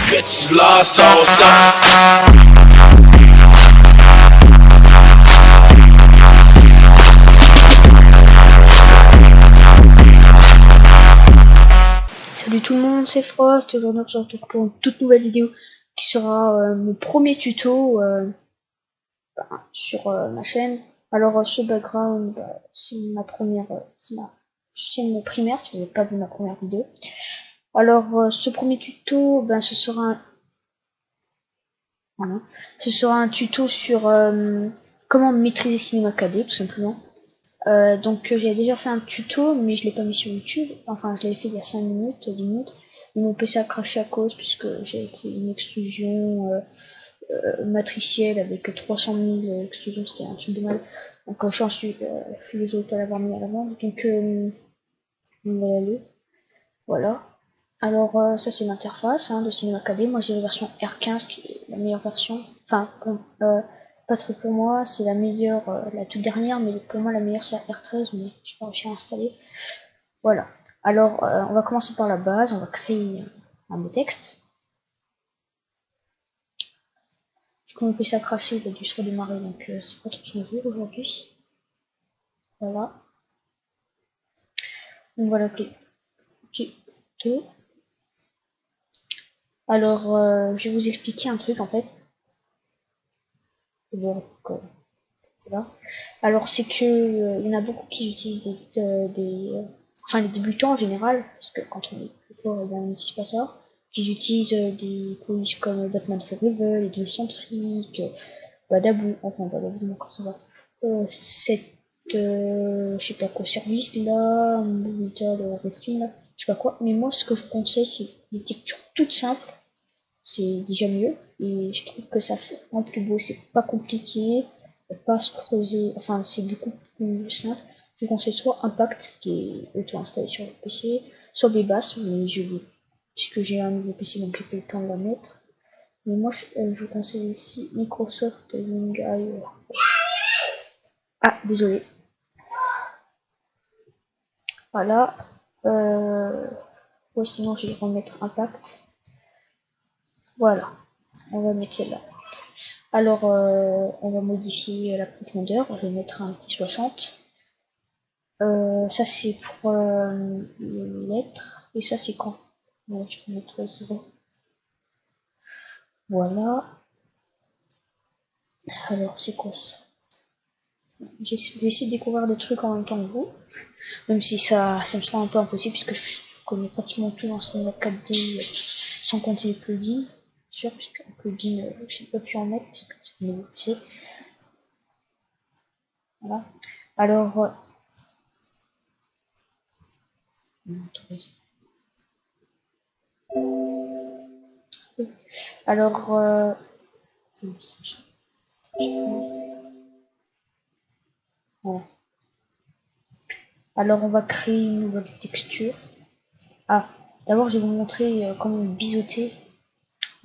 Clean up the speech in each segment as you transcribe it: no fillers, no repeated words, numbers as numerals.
bitches lost soul son. Salut tout le monde, c'est Frost. Aujourd'hui on se retrouve pour une toute nouvelle vidéo qui sera mon premier tuto sur ma chaîne. Alors ce background, c'est ma chaîne primaire si vous n'avez pas vu ma première vidéo. Alors ce premier tuto, ce sera un tuto sur comment maîtriser Cinema 4D tout simplement. Donc j'ai déjà fait un tuto mais je l'ai pas mis sur YouTube, enfin je l'avais fait il y a 5 minutes, 10 minutes, mais mon PC a craché à cause puisque j'ai fait une extrusion matricielle avec 300 000 extrusions, c'était un truc de mal, donc je suis désolé de pas l'avoir mis à la vente, donc on va y aller, voilà. Alors ça c'est l'interface de Cinema 4D, moi j'ai la version R15 qui est la meilleure version, enfin pas trop pour moi, c'est la meilleure, la toute dernière, mais pour moi la meilleure c'est la R13, mais je n'ai pas réussi à installer. Voilà. Alors on va commencer par la base, on va créer un beau texte. Comme mon PC a craché, il a dû se redémarrer, donc c'est pas trop son jour aujourd'hui. Voilà. On va l'appeler tuto. Alors je vais vous expliquer un truc en fait. Bon, voilà. Alors c'est que il y en a beaucoup qui utilisent enfin les débutants en général, parce que quand on est plus fort, on n'utilise pas ça, qui utilisent des polices comme Batman Forever, les Centric, Badabou, enfin Badabou, encore ça va. Je sais pas quoi, service là, Metal, Refine là, je sais pas quoi, mais moi ce que je conseille c'est des textures toutes simples, c'est déjà mieux, et je trouve que ça fait un plus beau, c'est pas compliqué, pas se creuser, enfin c'est beaucoup plus simple. Je vous conseille soit Impact qui est auto-installé sur le PC, soit Bebas, mais puisque j'ai un nouveau PC donc j'ai pas eu le temps de la mettre. Mais moi je vous conseille aussi Microsoft Wingai. Ah désolé. Voilà. Ouais, sinon je vais remettre Impact. Voilà. On va mettre celle-là. Alors, on va modifier la profondeur. Je vais mettre un petit 60. Ça, c'est pour les lettres. Et ça, c'est quand je vais mettre 0. Voilà. Alors, c'est quoi ça? Je vais essayer de découvrir des trucs en même temps que vous. Même si ça me sera un peu impossible, puisque je connais pratiquement tout dans Cinema 4D, sans compter les plugins. Sûr, puisque un plugin, je n'ai pas pu en mettre, puisque c'est nouveau PC. Voilà. Alors, voilà. Alors on va créer une nouvelle texture. Ah, d'abord je vais vous montrer comment biseauter,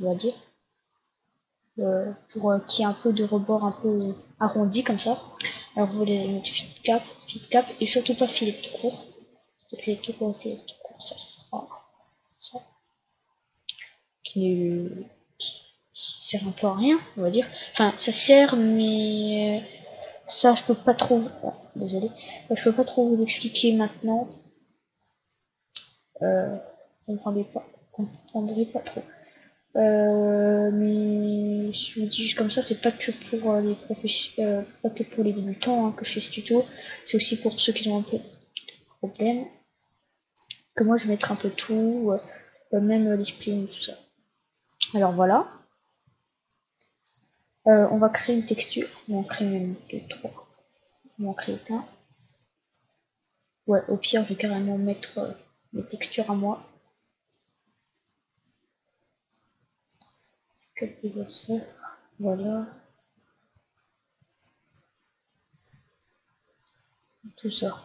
on va dire, pour qu'il y ait un peu de rebord un peu arrondi comme ça. Alors vous voulez mettre fit cap, et surtout pas filet tout court. Filet tout court, ça sera ça. Qui sert un peu à rien, on va dire. Enfin, ça sert, mais ça je peux pas trop. Oh, désolé, je peux pas trop vous expliquer maintenant. Comprendrez pas trop. Mais je vous dis juste comme ça, c'est pas que pour les pas que pour les débutants que je fais ce tuto, c'est aussi pour ceux qui ont un peu de problème. Que moi je vais mettre un peu tout, même les splines, tout ça. Alors voilà. On va créer une texture, on va en créer même 2, 3, on va en créer plein. Ouais, au pire, je vais carrément mettre mes textures à moi. Voilà. Tout ça.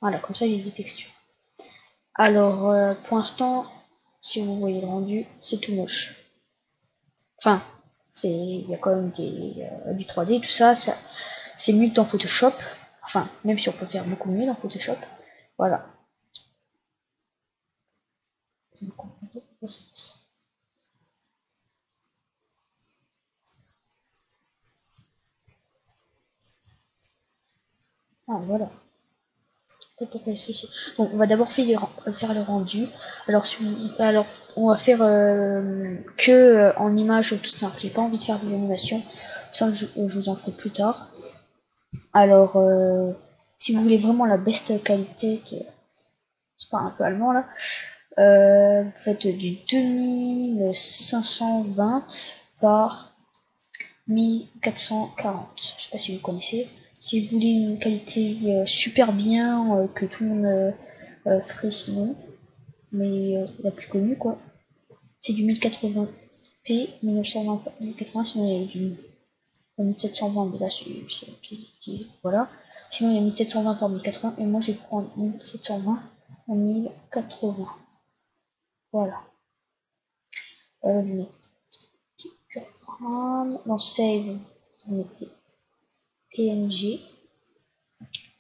Voilà, comme ça j'ai des textures. Alors, pour l'instant, si vous voyez le rendu, c'est tout moche. Enfin, il y a quand même du 3D, tout ça, c'est mieux que dans Photoshop. Enfin, même si on peut faire beaucoup mieux dans Photoshop. Voilà. Je ne comprends pas pourquoi ça fait ça. Ah, voilà. Donc, on va d'abord faire le rendu. Alors, alors on va faire que en images tout simple. J'ai pas envie de faire des animations. Ça, je vous en ferai plus tard. Alors, si vous voulez vraiment la best qualité, c'est pas un peu allemand là, vous faites du 2520 par 1440. Je sais pas si vous connaissez. Si vous voulez une qualité super bien que tout le monde ferait sinon, mais la plus connue quoi, c'est du 1080p, 1920 1080, sinon il y a du 1720, mais là voilà. Sinon il y a 1720 par 1080 et moi je vais prendre 1720 en 1080. Voilà. Vous mettez dans Save, vous mettez PNG.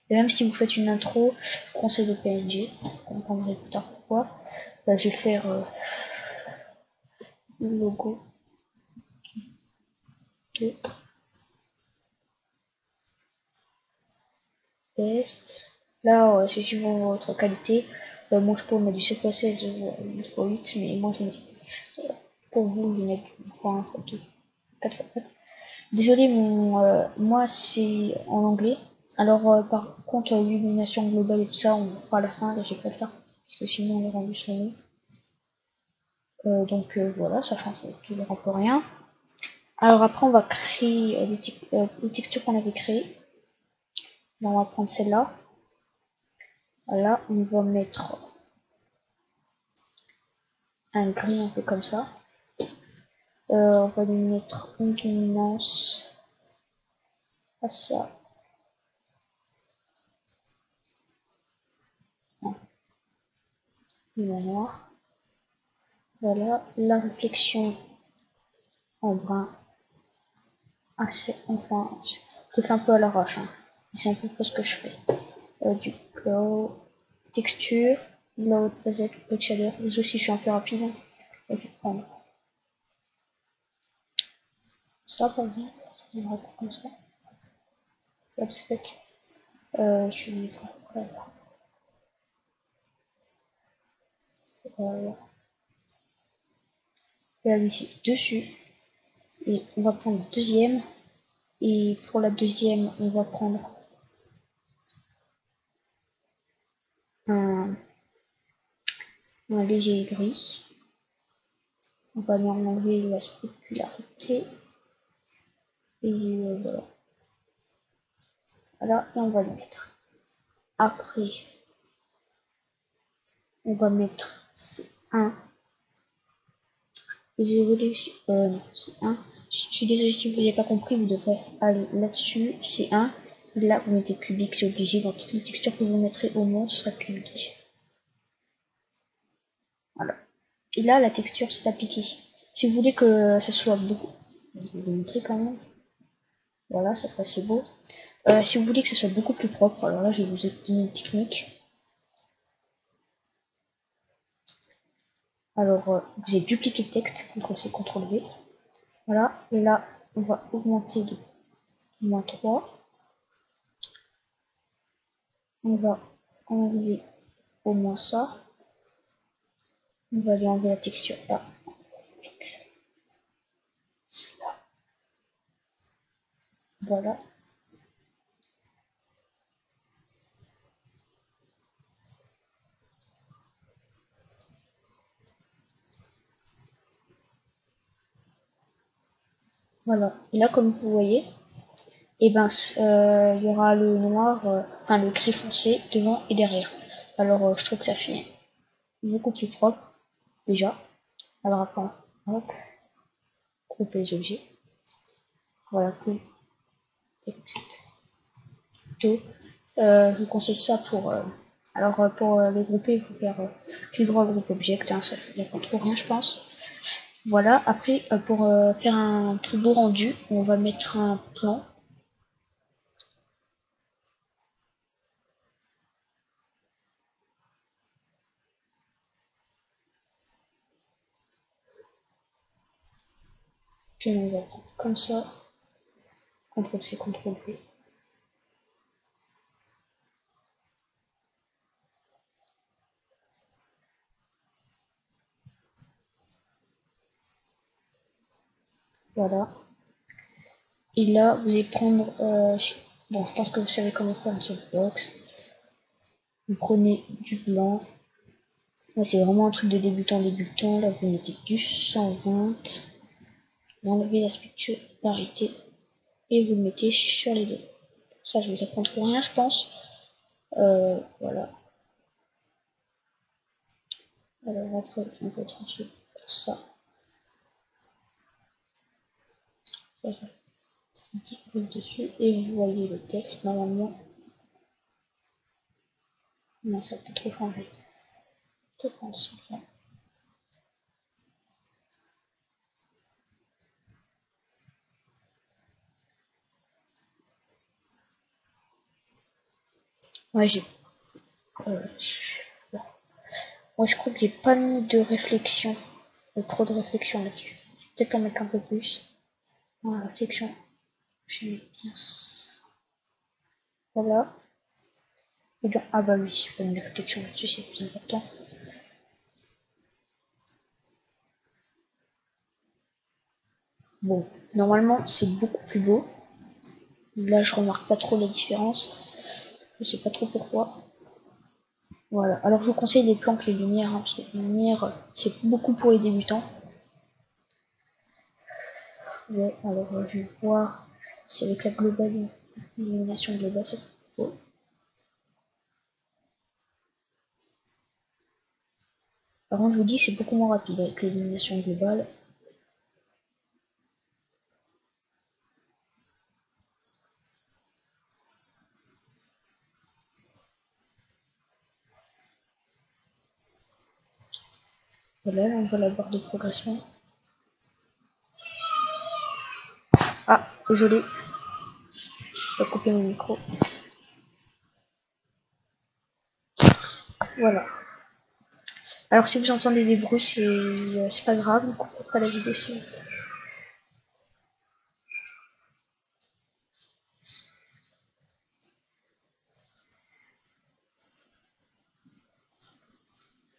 Et même si vous faites une intro, je vous conseille le PNG. Vous comprendrez plus tard pourquoi. Là, je vais faire le logo de test. Là, c'est suivant votre qualité. Moi, je peux mettre du 7x16, 10x8, mais moi, je mets, pour vous, je vais mettre 1 x 2, 4x4. Désolé, moi, c'est en anglais. Alors, par contre, l'illumination globale et tout ça, on fera à la fin. Là, je vais pas le faire, parce que sinon, les rendus seront donc voilà, ça change toujours un peu rien. Alors après, on va créer les textures qu'on avait créées. Là, on va prendre celle-là. Là, on va mettre un gris un peu comme ça. On va lui mettre une dominance à ça. Non, il est noir. Voilà, la réflexion en brun. Assez, enfin, je fais un peu à l'arrache. Hein. C'est un peu ce que je fais. Du glow, texture, glow, basette, avec chaleur. Les aussi, je suis un peu rapide. Hein. Je vais prendre ça par exemple, ça me raconte comme ça. What the fuck. Je vais mettre voilà. Voilà. Là ici dessus. Et on va prendre la deuxième. Et pour la deuxième, on va prendre un, un léger gris. On va lui enlever la spécularité. Et voilà. Voilà, et on va le mettre. Après, on va mettre C1. Désolé, non, C1. Je suis désolé si vous n'avez pas compris, vous devrez aller là-dessus, C1. Là, vous mettez cubique, c'est obligé. Dans toutes les textures que vous mettrez au monde, ce sera cubique. Voilà. Et là, la texture s'est appliquée. Si vous voulez que ça soit beaucoup... Je vais vous montrer quand même. Voilà, ça passe, c'est beau. Si vous voulez que ça soit beaucoup plus propre, alors là, je vais vous donner une technique. Alors, vous avez dupliqué le texte, donc c'est CTRL V. Voilà, et là, on va augmenter de -3. On va enlever au moins ça. On va lui enlever la texture là. Voilà. Voilà. Et là, comme vous voyez, et ben, il y aura le noir, enfin le gris foncé devant et derrière. Alors, je trouve que ça fait beaucoup plus propre, déjà. Alors après, hop, grouper les objets. Voilà, cool. Texte. Je vous conseille ça pour... alors, pour les grouper, il faut faire clic droit groupe object, hein, ça ne fait pas trop rien, je pense. Voilà, après, pour faire un plus beau rendu, on va mettre un plan. Puis on va prendre comme ça. CTRL-C, CTRL-V. Voilà. Et là, vous allez prendre... bon, je pense que vous savez comment faire un softbox. Vous prenez du blanc. Là, c'est vraiment un truc de débutant. Là, vous mettez du 120. Vous enlevez l'aspect de parité. Et vous le mettez sur les deux. Ça, je vais vous apprendre pour rien, je pense. Voilà. Alors après, on va ensuite faire ça. Ça clique dessus et vous voyez le texte. Normalement, non, ça peut trop changer. Je vais prendre celui-là. Ouais, moi, je crois que j'ai pas mis de réflexion. Trop de réflexion là-dessus. Peut-être en mettre un peu plus. Voilà, réflexion. Je mets bien ça. Voilà. Et donc, ah bah oui, j'ai pas mis de réflexion là-dessus, c'est plus important. Bon, normalement, c'est beaucoup plus beau. Là, je remarque pas trop la différence. Je sais pas trop pourquoi. Voilà. Alors, je vous conseille les plans que les lumières, hein, parce que les lumières, c'est beaucoup pour les débutants. Ouais, alors, je vais voir si avec la globale, l'illumination globale, c'est beau. Par contre, je vous dis, c'est beaucoup moins rapide avec l'illumination globale. Voilà, là, on voit la barre de progression. Ah, désolé, je vais couper mon micro. Voilà. Alors, si vous entendez des bruits, c'est pas grave, ne coupez pas la vidéo si vous voulez.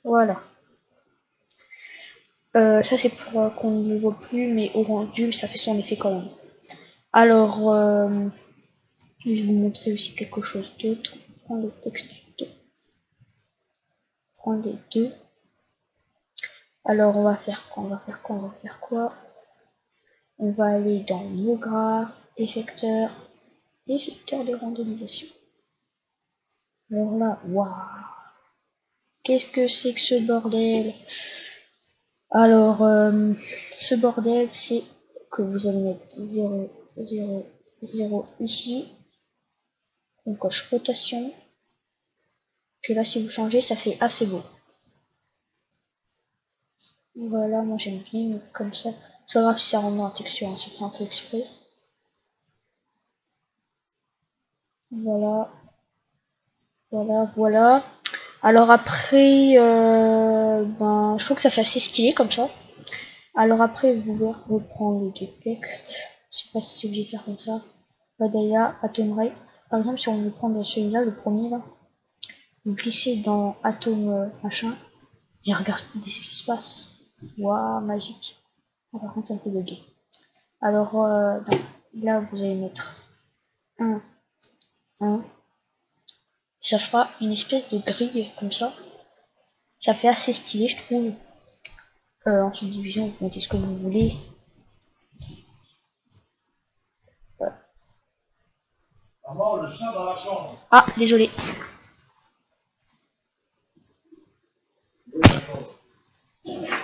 Voilà. Ça, c'est pour qu'on ne le voit plus, mais au rendu, ça fait son effet quand même. Alors, je vais vous montrer aussi quelque chose d'autre. Prends le texte du prends les deux. Alors, on va faire quoi? On va aller dans nos graphes, effecteur de randomisation. Alors là, waouh! Qu'est-ce que c'est que ce bordel? Alors, ce bordel, c'est que vous allez mettre 0, 0, 0 ici. On coche rotation. Que là, si vous changez, ça fait assez beau. Voilà, moi j'aime bien comme ça. C'est pas grave si ça rentre dans la texture, hein, ça fait un peu exprès. Voilà. Voilà. Alors après, ben, je trouve que ça fait assez stylé comme ça. Alors après, vous pouvez reprendre les deux textes. Je sais pas si c'est obligé de faire comme ça. Badaya, Atom Ray. Par exemple, si on veut prendre celui-là, le premier là, vous glissez dans Atom machin, et regardez ce qui se passe. Waouh, magique. Ah, par contre, ça me fait bugger. Alors, là, vous allez mettre 1. Ça fera une espèce de grille comme ça. Ça fait assez stylé, je trouve. En subdivision, vous mettez ce que vous voulez. Maman, le chat dans la chambre. Ah, désolé.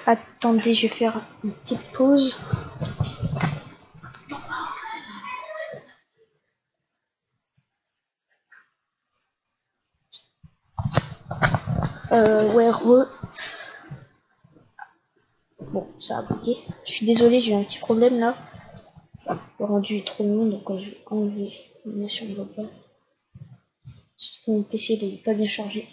Attendez, je vais faire une petite pause. Ouais, Bon, ça a bugué. Je suis désolé, j'ai eu un petit problème là. Le rendu est trop long, donc je vais enlever l'animation globale. Surtout que mon PC il est pas bien chargé.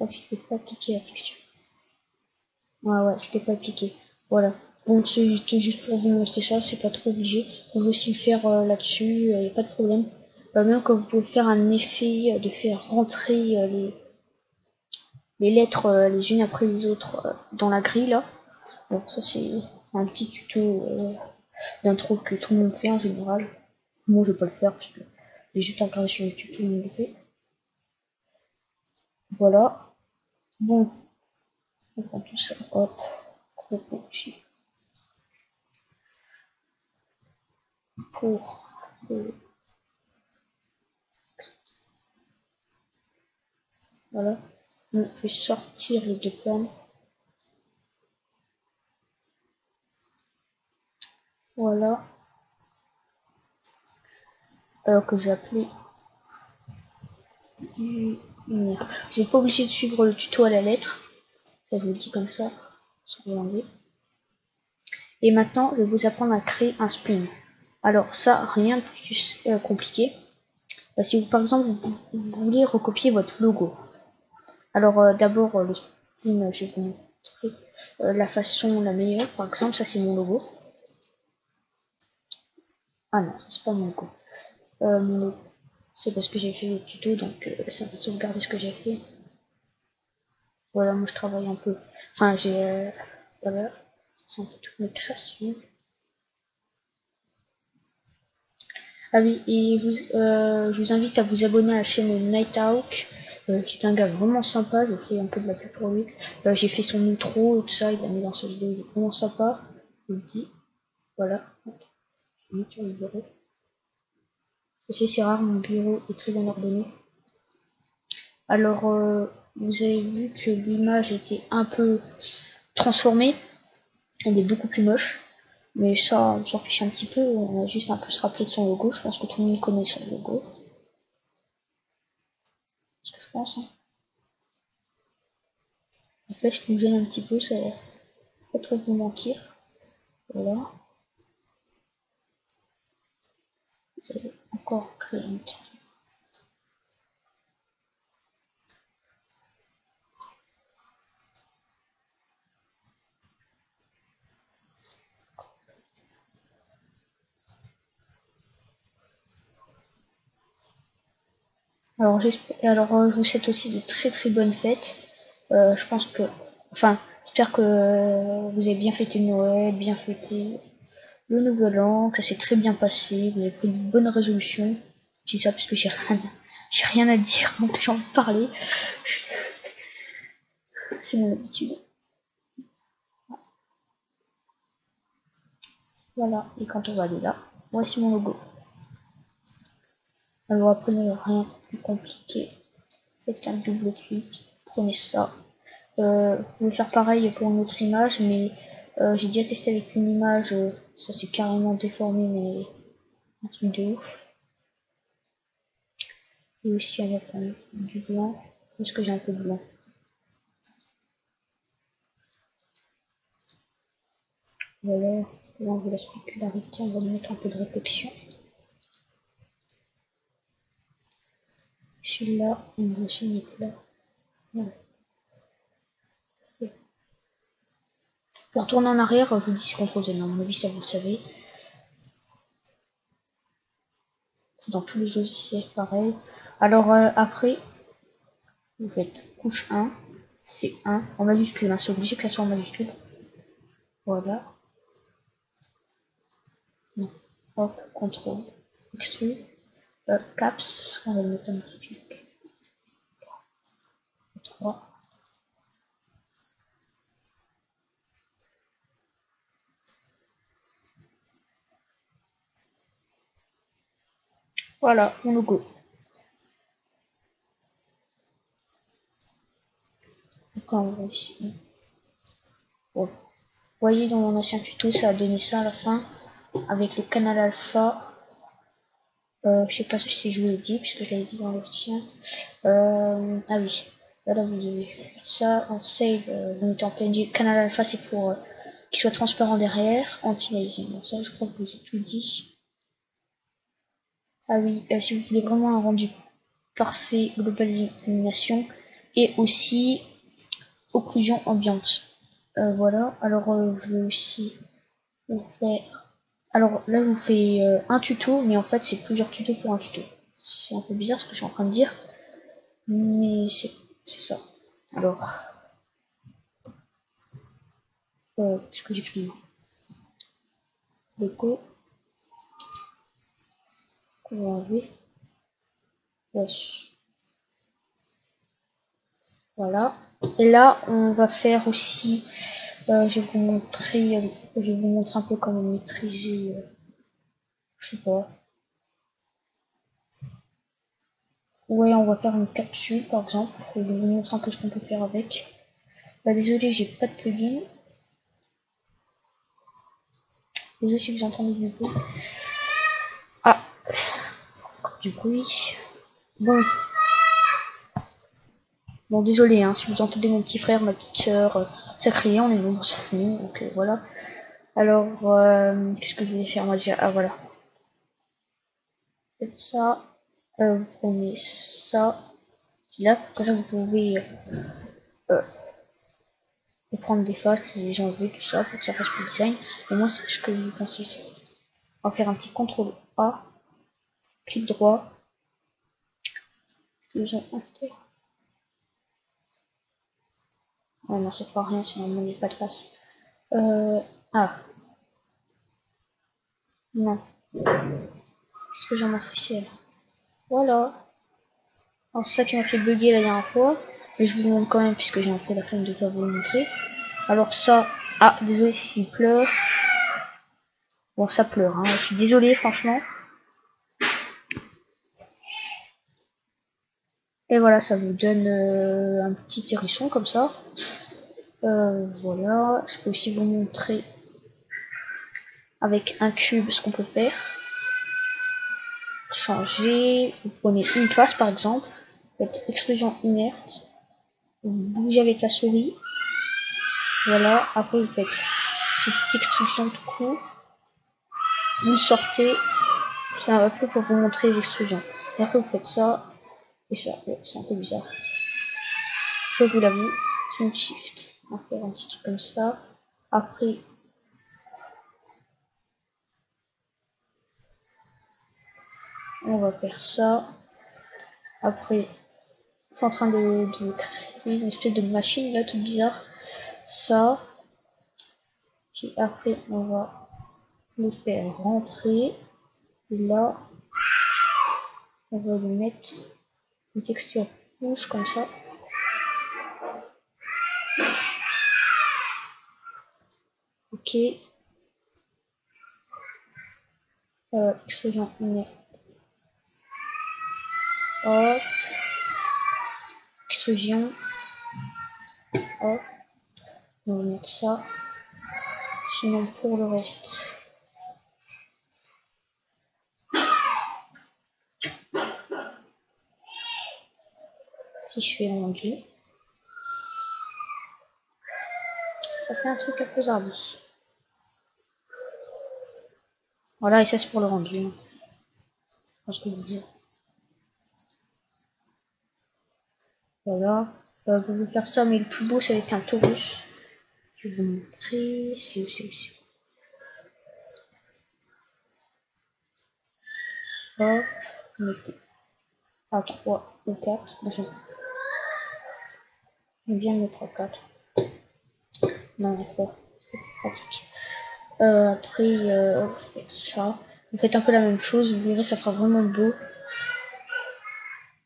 crois que c'était pas appliqué la texture. Ouais, c'était pas appliqué. Voilà. Bon, c'est juste pour vous montrer ça, c'est pas trop obligé. Vous pouvez aussi le faire là-dessus, il n'y a pas de problème. Même quand vous pouvez faire un effet de faire rentrer les lettres les unes après les autres dans la grille là. Bon, ça c'est un petit tuto d'intro que tout le monde fait en général. Moi je vais pas le faire parce que j'ai juste regardé sur YouTube, tout le monde le fait. Voilà. Bon, on prend tout ça, hop, pour voilà. On fait sortir les deux planes. Voilà. Que j'ai appelé lumière. Vous n'êtes pas obligé de suivre le tuto à la lettre. Ça je vous le dis comme ça, sans l'enlever. Et maintenant, je vais vous apprendre à créer un spin. Alors ça, rien de plus compliqué. Si vous, par exemple, vous voulez recopier votre logo. Alors d'abord, le spin, je vais vous montrer la façon la meilleure. Par exemple, ça c'est mon logo. Ah non, ça c'est pas mon logo. Mon logo, c'est parce que j'ai fait le tuto, donc ça va sauvegarder ce que j'ai fait. Voilà, moi je travaille un peu. Enfin, j'ai... voilà, c'est un peu toutes mes créations. Ah oui, et je vous invite à vous abonner à la chaîne Nighthawk, qui est un gars vraiment sympa. Je fais un peu de la pub pour lui. J'ai fait son intro et tout ça, il l'a mis dans sa vidéo, il est vraiment sympa. Je vous le dis. Voilà. Je vais mettre sur le bureau. C'est rare, mon bureau est très bien ordonné. Alors, vous avez vu que l'image était un peu transformée. Elle est beaucoup plus moche. Mais ça, on s'en fiche un petit peu. On a juste un peu se rappeler de son logo. Je pense que tout le monde connaît son logo. Ce que je pense. Hein. La flèche nous gêne un petit peu, ça va pas trop vous mentir. Voilà. Vous allez encore créer un petit. Alors, je vous souhaite aussi de très bonnes fêtes. Je pense que, enfin, j'espère que vous avez bien fêté Noël, bien fêté le Nouvel An, que ça s'est très bien passé, vous avez pris une bonne résolution. Je dis ça parce que j'ai rien à dire, donc j'ai envie de parler. C'est mon habitude. Voilà, et quand on va aller là, voici mon logo. Alors après, rien de plus compliqué. Faites un double clic, prenez ça. Vous pouvez faire pareil pour une autre image, mais j'ai déjà testé avec une image, ça s'est carrément déformé, mais un truc de ouf. Et aussi avec du blanc, parce que j'ai un peu de blanc. Voilà, pour enlever la spécularité, on va mettre un peu de réflexion. Celui-là, on va aussi mettre là. Voilà. Pour tourner en arrière, je vous dis c'est CTRL Z, à mon avis ça vous le savez. C'est dans tous les logiciels pareil. Alors après, vous faites couche 1, C1, en majuscule, hein, c'est obligé que ça soit en majuscule. Voilà. Non. Hop, CTRL, extrude, caps, on va le mettre un petit peu. 3. Voilà, mon logo. Donc on va ici. Bon. Vous voyez dans mon ancien tuto, ça a donné ça à la fin, avec le canal alpha. Je sais pas si je vous l'ai dit, puisque je l'avais dit dans le tien. Ah oui, voilà, vous devez faire ça en save, vous mettez en plein du canal alpha, c'est pour qu'il soit transparent derrière, anti-aliasing. Ça, je crois que je vous ai tout dit. Ah oui, si vous voulez vraiment un rendu parfait, global illumination, et aussi occlusion ambiante. Voilà, alors je vais aussi vous faire... Alors là je vous fais un tuto, mais en fait c'est plusieurs tutos pour un tuto. C'est un peu bizarre ce que je suis en train de dire, mais c'est ça. Alors, qu'est-ce que j'exprime? Déco, on va enlever. Voilà. Et là, on va faire aussi, je vais vous montrer un peu comment maîtriser, je sais pas. Ouais, on va faire une capsule par exemple. Je vais vous montrer un peu ce qu'on peut faire avec. Bah, désolé, j'ai pas de plugin. Désolé si vous entendez du bruit. Ah, du bruit. Bon, désolé, hein, si vous entendez mon petit frère, ma petite soeur, ça criait, on est une grosse famille, donc voilà. Alors, qu'est-ce que je vais faire moi déjà? Ah voilà. Faites ça. Vous prenez ça. Là, comme ça vous pouvez prendre des faces, les enlever, tout ça, pour que ça fasse plus de design. Et moi, c'est ce que je vous conseille. On va faire un petit CTRL A, clic droit. Oh non, c'est pas rien, sinon on n'est pas de face. Ah. Non. Qu'est-ce que j'en ai fait? Voilà. Alors c'est ça qui m'a fait bugger la dernière fois. Mais je vous le montre quand même puisque j'ai un peu la flemme de pas vous le montrer. Alors ça. Ah, désolé s'il pleure. Bon, ça pleure, hein. Je suis désolé, franchement. Et voilà, ça vous donne un petit hérisson comme ça. Voilà. Je peux aussi vous montrer avec un cube ce qu'on peut faire. Changer. Vous prenez une face par exemple. Faites extrusion inerte. Vous bougez avec la souris. Voilà. Après vous faites petite extrusion tout court. Vous sortez. C'est un peu pour vous montrer les extrusions. Et après vous faites ça. Et ça. Ouais, c'est un peu bizarre. Je vous l'avoue. C'est une shift. On va faire un petit truc comme ça. Après. On va faire ça. Après. C'est en train de créer une espèce de machine là, toute bizarre. Ça. Puis après, on va le faire rentrer. Et là, on va lui mettre une texture rouge comme ça. Ok. Extrusion inerte. Hop. Extrusion. Hop. On va mettre ça. Sinon pour le reste. Si je fais rendu. Ça fait un truc un peu zarbi. Voilà, et ça c'est pour le rendu. Hein. Je pense que je veux dire. Voilà. Vous pouvez faire ça, mais le plus beau c'est avec un Taurus. Je vais vous montrer. C'est où. Hop. Mettez à 3 ou 4. J'aime bien mettre à 4. Non, à 3. C'est plus pratique. Après, vous faites ça. Vous faites un peu la même chose. Vous verrez, ça fera vraiment beau.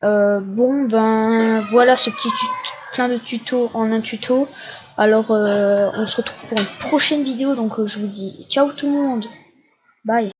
Bon, ben voilà ce petit plein de tutos en un tuto. Alors, on se retrouve pour une prochaine vidéo. Donc, je vous dis ciao tout le monde. Bye.